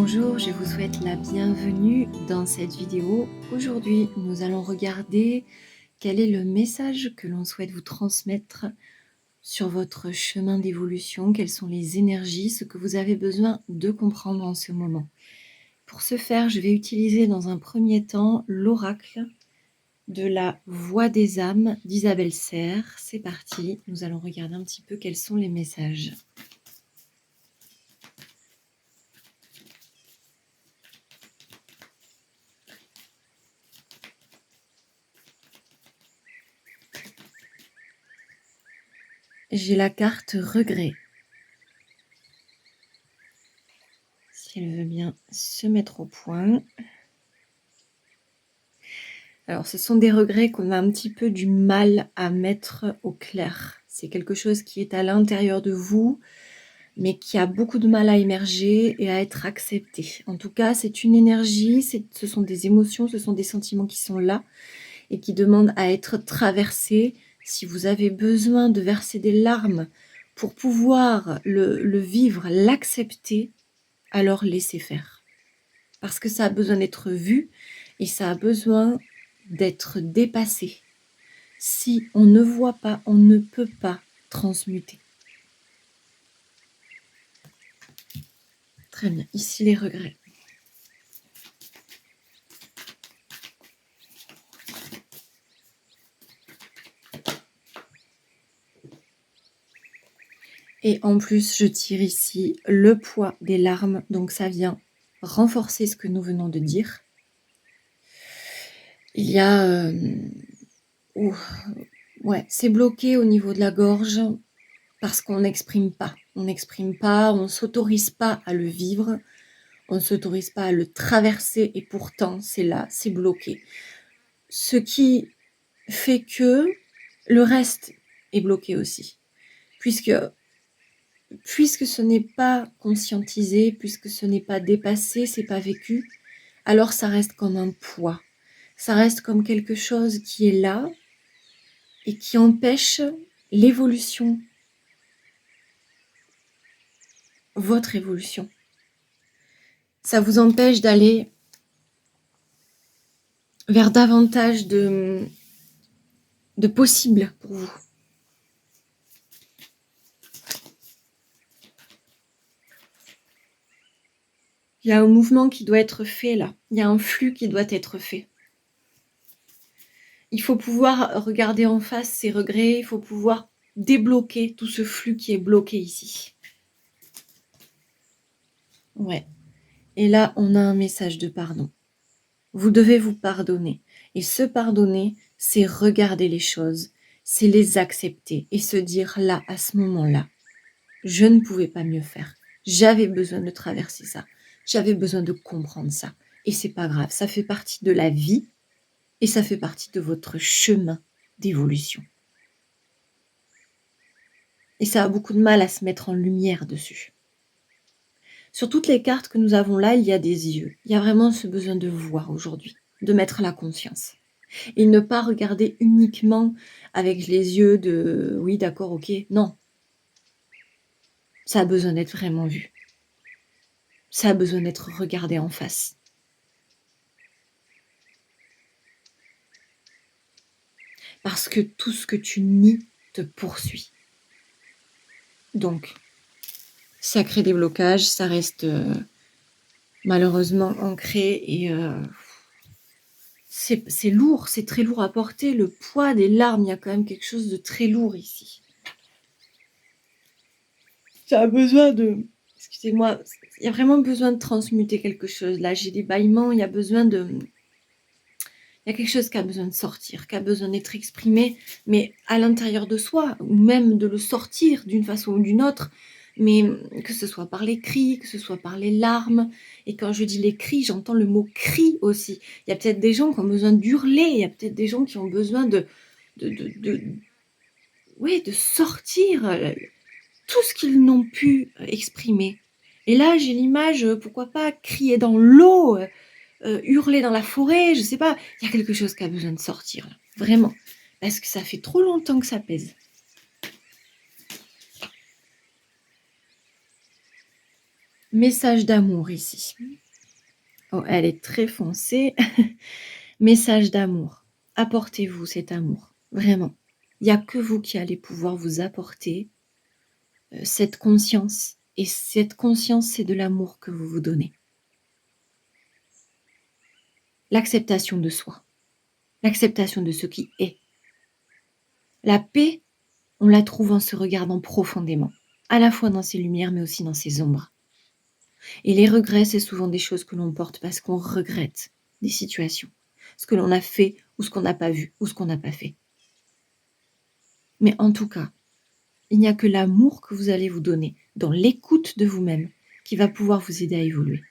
Bonjour, je vous souhaite la bienvenue dans cette vidéo. Aujourd'hui, nous allons regarder quel est le message que l'on souhaite vous transmettre sur votre chemin d'évolution, quelles sont les énergies, ce que vous avez besoin de comprendre en ce moment. Pour ce faire, je vais utiliser dans un premier temps l'oracle de la Voix des âmes d'Isabelle Serres. C'est parti, nous allons regarder un petit peu quels sont les messages. J'ai la carte regret. Si elle veut bien se mettre au point. Alors, ce sont des regrets qu'on a un petit peu du mal à mettre au clair. C'est quelque chose qui est à l'intérieur de vous, mais qui a beaucoup de mal à émerger et à être accepté. En tout cas, c'est une énergie, ce sont des émotions, ce sont des sentiments qui sont là et qui demandent à être traversés. Si vous avez besoin de verser des larmes pour pouvoir le vivre, l'accepter, alors laissez faire. Parce que ça a besoin d'être vu et ça a besoin d'être dépassé. Si on ne voit pas, on ne peut pas transmuter. Très bien, ici les regrets. Et en plus, je tire ici le poids des larmes, donc ça vient renforcer ce que nous venons de dire. Il y a... ouais, c'est bloqué au niveau de la gorge parce qu'on n'exprime pas. On n'exprime pas, on ne s'autorise pas à le vivre, on ne s'autorise pas à le traverser et pourtant c'est là, c'est bloqué. Ce qui fait que le reste est bloqué aussi. Puisque ce n'est pas conscientisé, puisque ce n'est pas dépassé, c'est pas vécu, alors ça reste comme un poids. Ça reste comme quelque chose qui est là et qui empêche l'évolution, votre évolution. Ça vous empêche d'aller vers davantage de possibles pour vous. Il y a un mouvement qui doit être fait là. Il y a un flux qui doit être fait. Il faut pouvoir regarder en face ses regrets. Il faut pouvoir débloquer tout ce flux qui est bloqué ici. Ouais. Et là, on a un message de pardon. Vous devez vous pardonner. Et se pardonner, c'est regarder les choses. C'est les accepter et se dire là, à ce moment-là, je ne pouvais pas mieux faire. J'avais besoin de traverser ça. J'avais besoin de comprendre ça. Et c'est pas grave. Ça fait partie de la vie et ça fait partie de votre chemin d'évolution. Et ça a beaucoup de mal à se mettre en lumière dessus. Sur toutes les cartes que nous avons là, il y a des yeux. Il y a vraiment ce besoin de voir aujourd'hui, de mettre la conscience. Et ne pas regarder uniquement avec les yeux de « oui, d'accord, ok ». Non. Ça a besoin d'être vraiment vu. Ça a besoin d'être regardé en face. Parce que tout ce que tu nies te poursuit. Donc, ça crée des blocages, ça reste malheureusement ancré et c'est lourd, c'est très lourd à porter. Le poids des larmes, il y a quand même quelque chose de très lourd ici. Ça a besoin de... Excusez-moi, il y a vraiment besoin de transmuter quelque chose. Là, j'ai des bâillements, il y a besoin de... Il y a quelque chose qui a besoin de sortir, qui a besoin d'être exprimé, mais à l'intérieur de soi, ou même de le sortir d'une façon ou d'une autre, mais que ce soit par les cris, que ce soit par les larmes. Et quand je dis les cris, j'entends le mot cri aussi. Il y a peut-être des gens qui ont besoin d'hurler, il y a peut-être des gens qui ont besoin de sortir tout ce qu'ils n'ont pu exprimer. Et là, j'ai l'image, pourquoi pas crier dans l'eau, hurler dans la forêt, je sais pas. Il y a quelque chose qui a besoin de sortir, là. Vraiment. Parce que ça fait trop longtemps que ça pèse. Message d'amour ici. Oh, elle est très foncée. Message d'amour. Apportez-vous cet amour, vraiment. Il n'y a que vous qui allez pouvoir vous apporter cette conscience. Et cette conscience, c'est de l'amour que vous vous donnez. L'acceptation de soi. L'acceptation de ce qui est. La paix, on la trouve en se regardant profondément, à la fois dans ses lumières, mais aussi dans ses ombres. Et les regrets, c'est souvent des choses que l'on porte parce qu'on regrette des situations, ce que l'on a fait ou ce qu'on n'a pas vu ou ce qu'on n'a pas fait. Mais en tout cas, il n'y a que l'amour que vous allez vous donner dans l'écoute de vous-même qui va pouvoir vous aider à évoluer.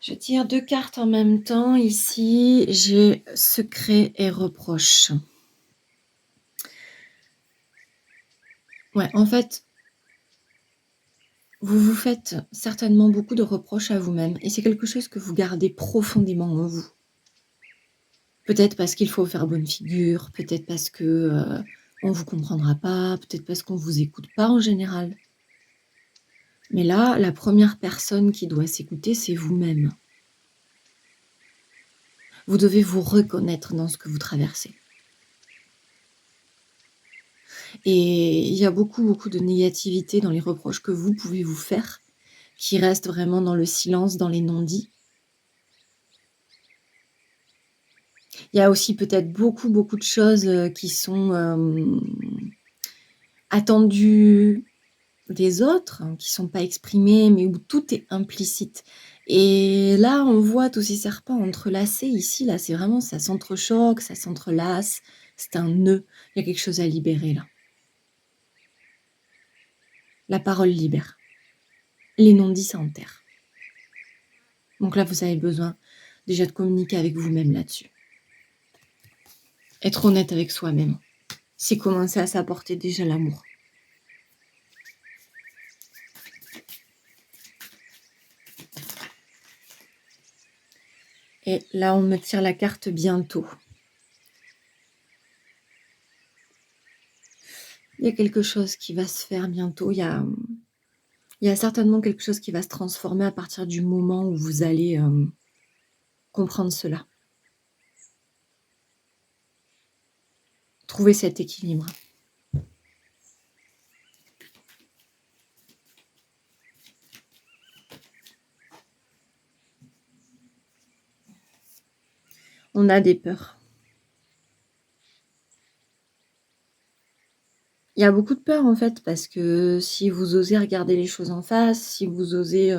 Je tire 2 cartes en même temps. Ici, j'ai secret et reproche. Ouais, en fait, vous vous faites certainement beaucoup de reproches à vous-même et c'est quelque chose que vous gardez profondément en vous. Peut-être parce qu'il faut faire bonne figure, peut-être parce que on vous comprendra pas, peut-être parce qu'on vous écoute pas en général. Mais là, la première personne qui doit s'écouter, c'est vous-même. Vous devez vous reconnaître dans ce que vous traversez. Et il y a beaucoup de négativité dans les reproches que vous pouvez vous faire, qui restent vraiment dans le silence, dans les non-dits. Il y a aussi peut-être beaucoup de choses qui sont attendues des autres, hein, qui sont pas exprimées, mais où tout est implicite. Et là, on voit tous ces serpents entrelacés ici, là, c'est vraiment, ça s'entrechoque, ça s'entrelace, c'est un nœud, il y a quelque chose à libérer là. La parole libère. Les non-dits s'enterrent. Donc là, vous avez besoin déjà de communiquer avec vous-même là-dessus. Être honnête avec soi-même. C'est commencer à s'apporter déjà l'amour. Et là, on me tire la carte bientôt. Il y a quelque chose qui va se faire bientôt. Il y a certainement quelque chose qui va se transformer à partir du moment où vous allez comprendre cela. Trouver cet équilibre. On a des peurs. Il y a beaucoup de peur en fait, parce que si vous osez regarder les choses en face, si vous osez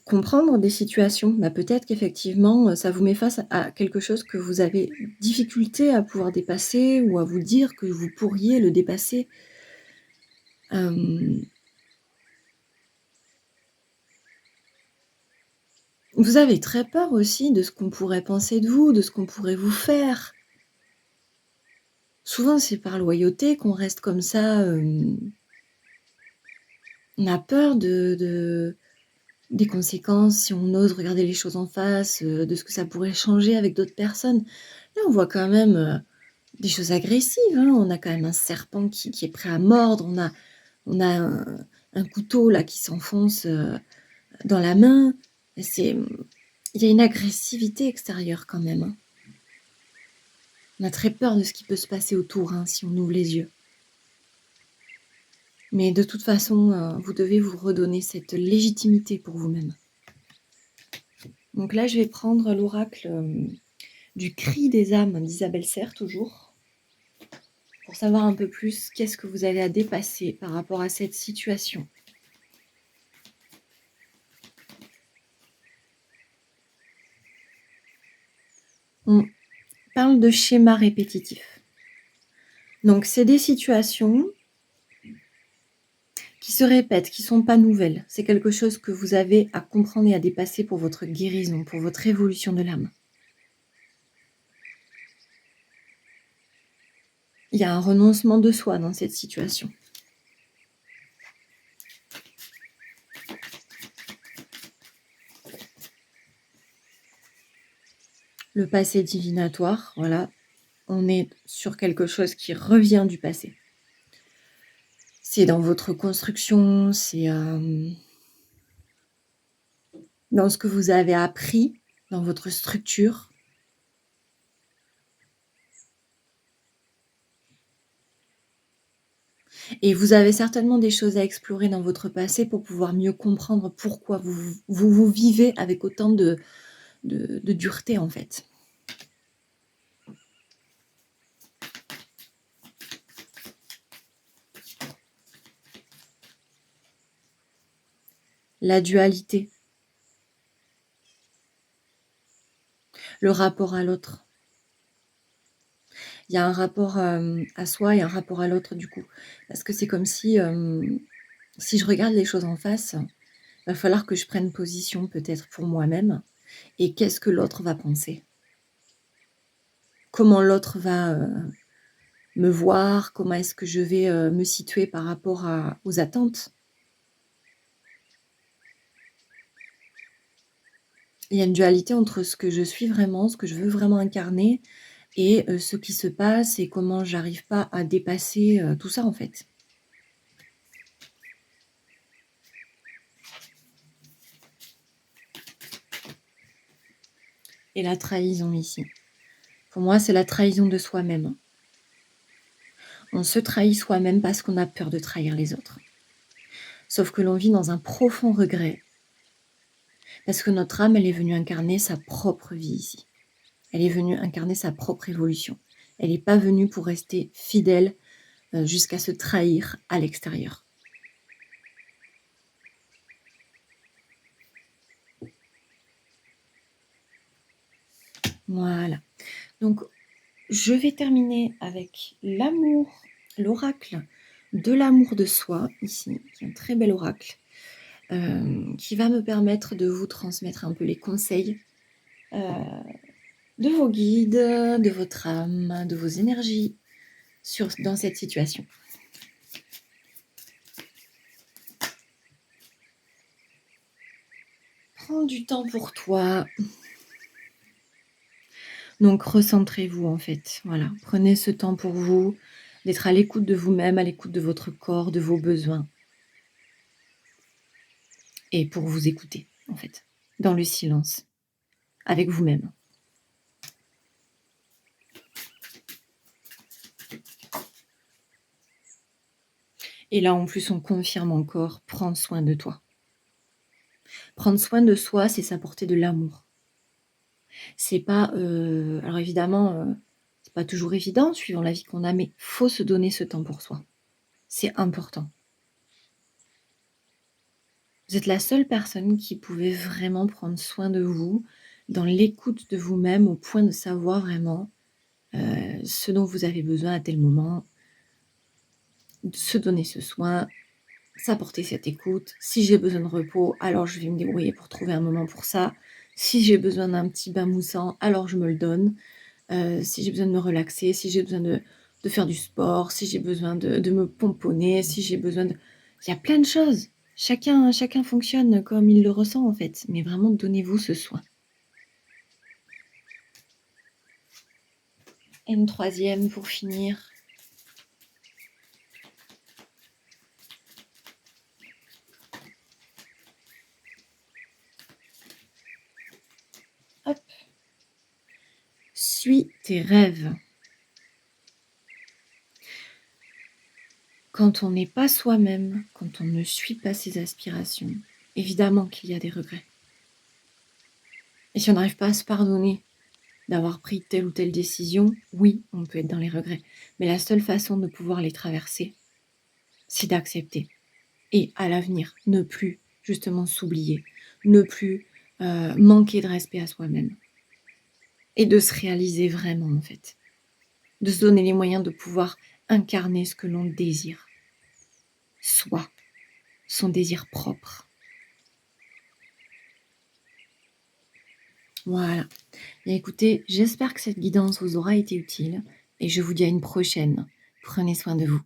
comprendre des situations, bah peut-être qu'effectivement, ça vous met face à quelque chose que vous avez difficulté à pouvoir dépasser ou à vous dire que vous pourriez le dépasser. Vous avez très peur aussi de ce qu'on pourrait penser de vous, de ce qu'on pourrait vous faire. Souvent, c'est par loyauté qu'on reste comme ça, on a peur des conséquences, si on ose regarder les choses en face, de ce que ça pourrait changer avec d'autres personnes. Là, on voit quand même des choses agressives, hein. On a quand même un serpent qui est prêt à mordre, on a un couteau là qui s'enfonce dans la main. Il y a une agressivité extérieure quand même, hein. On a très peur de ce qui peut se passer autour, hein, si on ouvre les yeux. Mais de toute façon, vous devez vous redonner cette légitimité pour vous-même. Donc là, je vais prendre l'oracle du cri des âmes d'Isabelle Serre, toujours, pour savoir un peu plus qu'est-ce que vous avez à dépasser par rapport à cette situation. On parle de schéma répétitif. Donc, c'est des situations qui se répètent, qui ne sont pas nouvelles. C'est quelque chose que vous avez à comprendre et à dépasser pour votre guérison, pour votre évolution de l'âme. Il y a un renoncement de soi dans cette situation. Le passé divinatoire, voilà, on est sur quelque chose qui revient du passé. C'est dans votre construction, c'est, dans ce que vous avez appris, dans votre structure. Et vous avez certainement des choses à explorer dans votre passé pour pouvoir mieux comprendre pourquoi vous vivez avec autant de dureté, en fait. La dualité, le rapport à l'autre. Il y a un rapport, à soi et un rapport à l'autre, du coup. Parce que c'est comme si je regarde les choses en face, va falloir que je prenne position peut-être pour moi-même et qu'est-ce que l'autre va penser? Comment l'autre va, me voir? Comment est-ce que je vais, me situer par rapport aux attentes? Il y a une dualité entre ce que je suis vraiment, ce que je veux vraiment incarner et ce qui se passe et comment j'arrive pas à dépasser, tout ça, en fait. Et la trahison ici. Pour moi, c'est la trahison de soi-même. On se trahit soi-même parce qu'on a peur de trahir les autres. Sauf que l'on vit dans un profond regret parce que notre âme, elle est venue incarner sa propre vie ici. Elle est venue incarner sa propre évolution. Elle n'est pas venue pour rester fidèle, jusqu'à se trahir à l'extérieur. Voilà. Donc, je vais terminer avec l'amour, l'oracle de l'amour de soi, ici, qui est un très bel oracle, qui va me permettre de vous transmettre un peu les conseils, de vos guides, de votre âme, de vos énergies dans cette situation. Prends du temps pour toi. Donc recentrez-vous en fait, voilà. Prenez ce temps pour vous, d'être à l'écoute de vous-même, à l'écoute de votre corps, de vos besoins. Et pour vous écouter, en fait, dans le silence, avec vous-même. Et là, en plus, on confirme encore, prendre soin de toi. Prendre soin de soi, c'est s'apporter de l'amour. C'est pas, alors évidemment, c'est pas toujours évident suivant la vie qu'on a, mais faut se donner ce temps pour soi. C'est important. Vous êtes la seule personne qui pouvait vraiment prendre soin de vous, dans l'écoute de vous-même, au point de savoir vraiment, ce dont vous avez besoin à tel moment, de se donner ce soin, s'apporter cette écoute. Si j'ai besoin de repos, alors je vais me débrouiller pour trouver un moment pour ça. Si j'ai besoin d'un petit bain moussant, alors je me le donne. Si j'ai besoin de me relaxer, si j'ai besoin de faire du sport, si j'ai besoin de me pomponner, si j'ai besoin de... Il y a plein de choses. Chacun fonctionne comme il le ressent en fait. Mais vraiment, donnez-vous ce soin. Et une troisième pour finir. Hop. Suis tes rêves. Quand on n'est pas soi-même, quand on ne suit pas ses aspirations, évidemment qu'il y a des regrets. Et si on n'arrive pas à se pardonner d'avoir pris telle ou telle décision, oui, on peut être dans les regrets. Mais la seule façon de pouvoir les traverser, c'est d'accepter. Et à l'avenir, ne plus justement s'oublier, ne plus manquer de respect à soi-même. Et de se réaliser vraiment en fait. De se donner les moyens de pouvoir incarner ce que l'on désire. Soi, son désir propre. Voilà. Bien écoutez, j'espère que cette guidance vous aura été utile et je vous dis à une prochaine. Prenez soin de vous.